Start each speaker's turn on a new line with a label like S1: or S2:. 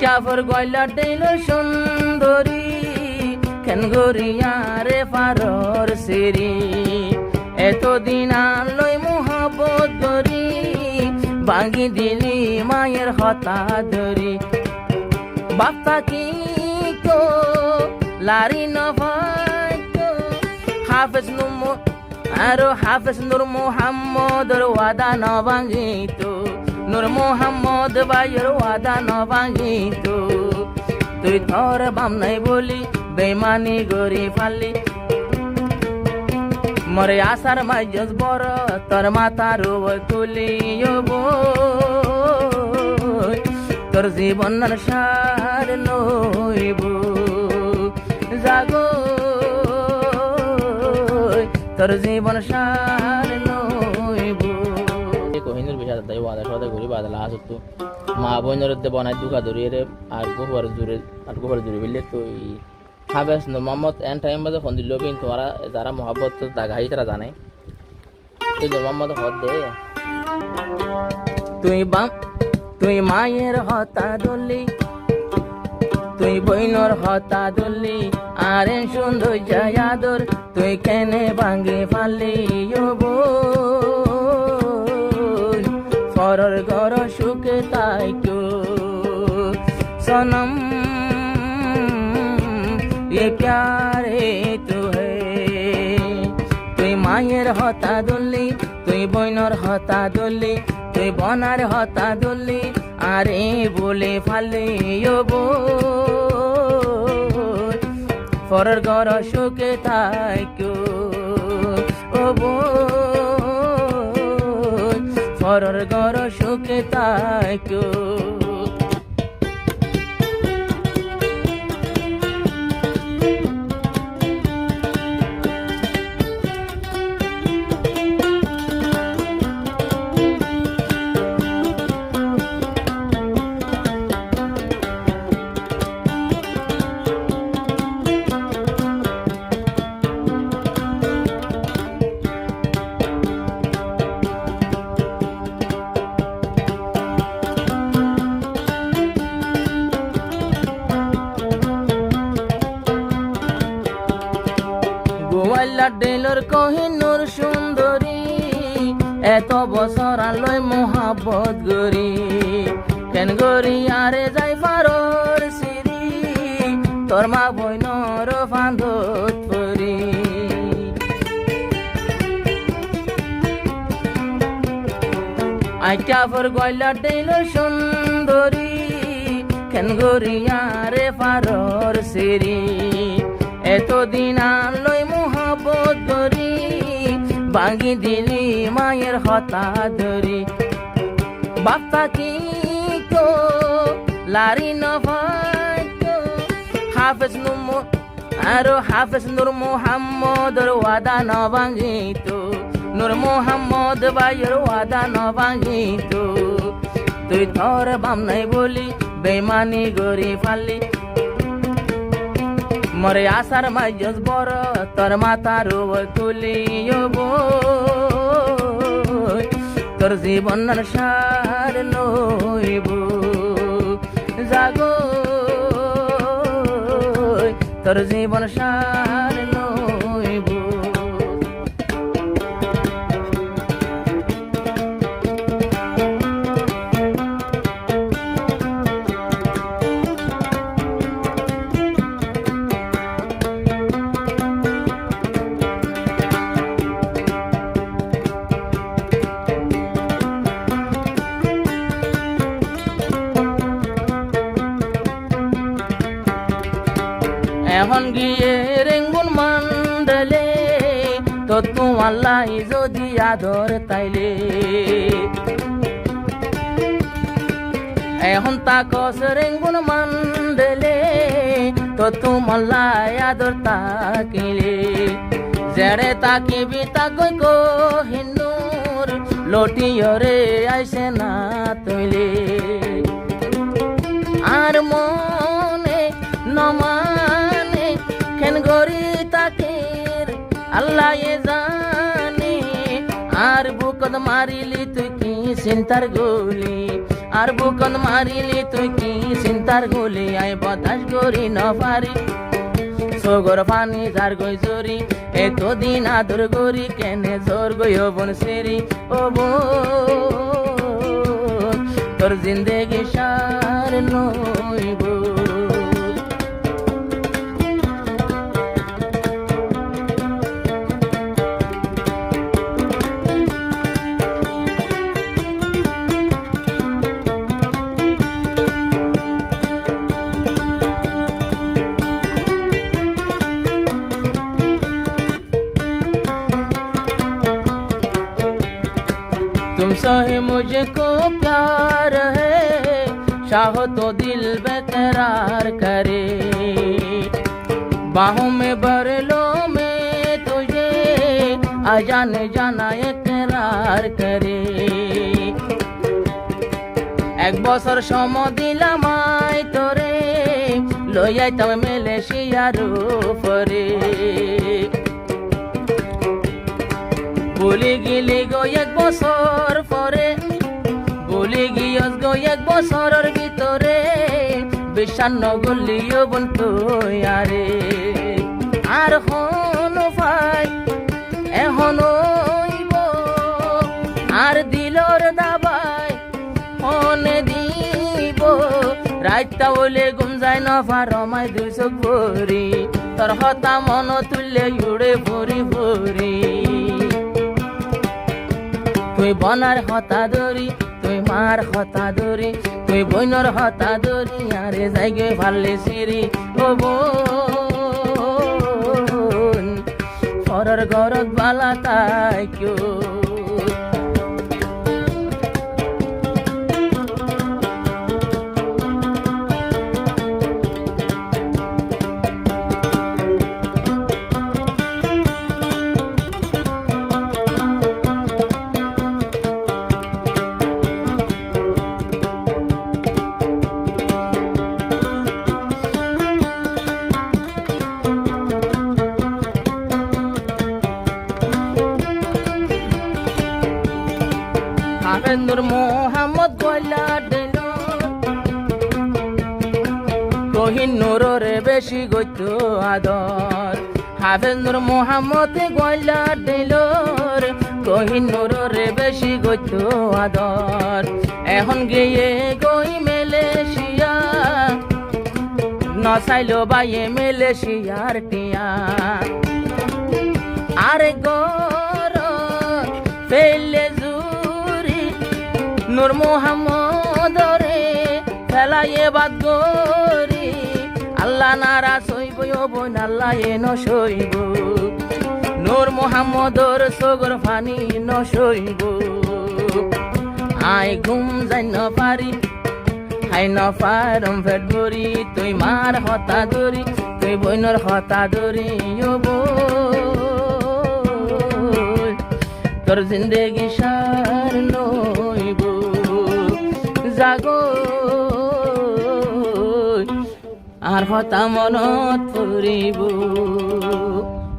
S1: আইটাফর গয়লা ডেইলো সুন্দরী কেন গরিয়া রে ফারর সেরি এতদিন আলোয় মোহাবত গরি ভাঙি দিলি মায়ের হতা ধরি বাপ্তা কি তো লারি নভাই তো হাফেজ নুমো আরো হাফেজ নূর মোহাম্মদর ওয়াদা ন ভাঙিত নূর মোহাম্মদ ভাইয়ের ওয়াদা ন ভাঙিত তুই তোর বাম নাই বলি বেমানি গরি ফালি মরে আসার মাইজস বড় তোর মাথার তুলি তোর জীবন সার নইব জাগো তোর জীবন সার নইব কহিনুর বিষয় তাই ওয়াদা সদা করি বাদলা আসতো মা বোনের বনাই দুকা ধরি রে আর গোবর জুড়ে বিলে তো হাবেস মোহাম্মদ এন টাইম বাজে ফোন দিল কিন্তু ওরা যারা মোহাম্মত দাগাই তারা জানে তুই মোহাম্মদ হদ দে তুই মায়ের হতা দলি তুই বইনর হতা দলি আরে সুন্দর জায়াদর তুই কেনে ভাঙে ফালি ফরর গর সুখে তাই তো সনম ये प्यारे तू है তুই মায়ের হতা দলি তুই বইনর হতা দলি তুই বনার হতা দলি আরে বলে ফালে ফরর গর সুখে থাইকো ও ফরর গর সুখে থাইকো ডেলর কহিনুর সুন্দরী এত বছর আলোয় মোহাবত গরি কেন গরি আরে যাই ফারর সিরি তোর মা বইনর ফান্ধত পরি আইটাফর গয়লা ডেলর সুন্দরী কেন গরি আরে ফারর সিরি এতদিন আলোয় মোহাবত গরি ভাঙি দিলি মায়ের হতা ধরি বাপ্তা কি তো লারি নভাই তো হাফেজ নুমো আরো হাফেজ নূর মোহাম্মদর ওয়াদা ন ভাঙিত নূর মোহাম্মদ ভাইয়ের ওয়াদা ন ভাঙিত তুই তোর বাম নাই বলি বেমানি গরি ফালি মরে আসার মাইজস বড় তোর মাথার তুলি তোর জীবন সার নইব জাগো তোর জীবন সার নইব এখন গিয়ে রেঙ্গুন মন্ডলে তো তোমার লাই যদি আদর তাইলে এখন তাকস রেঙ্গুন মন্ডলে তো তোমার লাই আদর তাকিলে জেড়ে তাকিবি তাকই কহিনুর লটিয়রে আইসে না তৈলে আর মনে নমানে কেন গরি তাকের আল্লাহ জানে আর বুকত মারিলি তুই কি চিন্তার গুলি আর বুকন মারিলি তুই কি চিন্তার গুলি আই বতাস করি নপারি সগর পানি যার গই জরি এতদিন আদর গরি কেনে জোর গই বন সেরি ও বোন তোর জিন্দেগি সার নইব तुमसे ही मुझको प्यार है चाहो तो दिल बेकरार करे बाहों में भर लो मैं तुझे आजाने जाना इकरार करे एक बছর সময় দিলাম আই তোরে লইয়াই তবে মালয়েশিয়ার উপরে বলে গেলে গো এক বছর পরে বলে গিয়স গো এক বছরের ভিতরে বিশ্বাস নগলিও বন্ধু আরে আর হন ভাই এখন হইব আর দিলর দাবাই মনে দিব রাইতা বলে ঘুম যায় না ফারমাই দুই চোখ ভরি তোর হতা মন তুললে উড়ে ভরি ভরি তুই বনার হতা ধরি তুই মার হতা ধরি তুই বইনর হতা ধরি আরে যাইগে ভাললে সিরি ও বোন পরের ঘরত বালা তাই কিয় নূর মোহাম্মদ গলা দিল কোহিনুরে বেশি গইত আদর হাফেজ নূর মোহাম্মদ গলা দিল কোহিনুরে বেশি গইত আদর এখন গিয়ে গই মালয়েশিয়া নসাইলো বাইয়ে মালয়েশিয়ার টিয়া আরে গর ফেলে নূর মোহাম্মদ রে ফেলাইয়ে বাদ গরি আল্লাহ নারাজ হইব বোন আল্লাহ ন সইব নূর মোহাম্মদর সগর ফানি ন সইব আই ঘুম যাই ন পারি হাই ন পারম ফেট ভরি তুই মার হতা ধরি তুই বইনর হতা ধরি তোর জিন্দেগি সার নইব জাগো আর হতা মনত পড়িব।